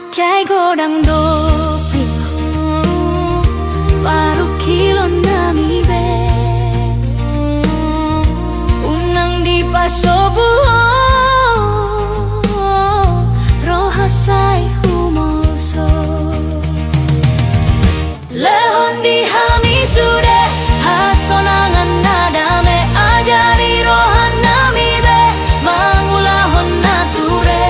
Macai godang dopi baru kilon nami be unang di pasobu rohasai humoso lehon di hami sude hasonangan nadame ajari rohan nami be mangulahon nature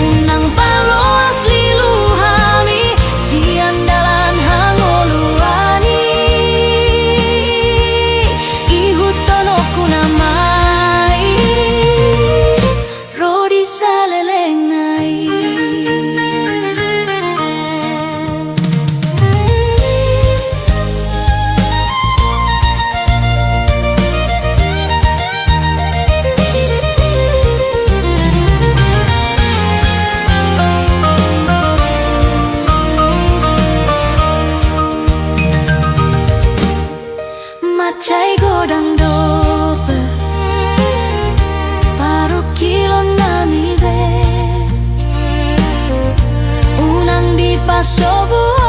unang palo asli luhami siandalan hangoluani ihutono kunamai rodi salelengai Macai godang dope baru kilon nami be unang di pasobu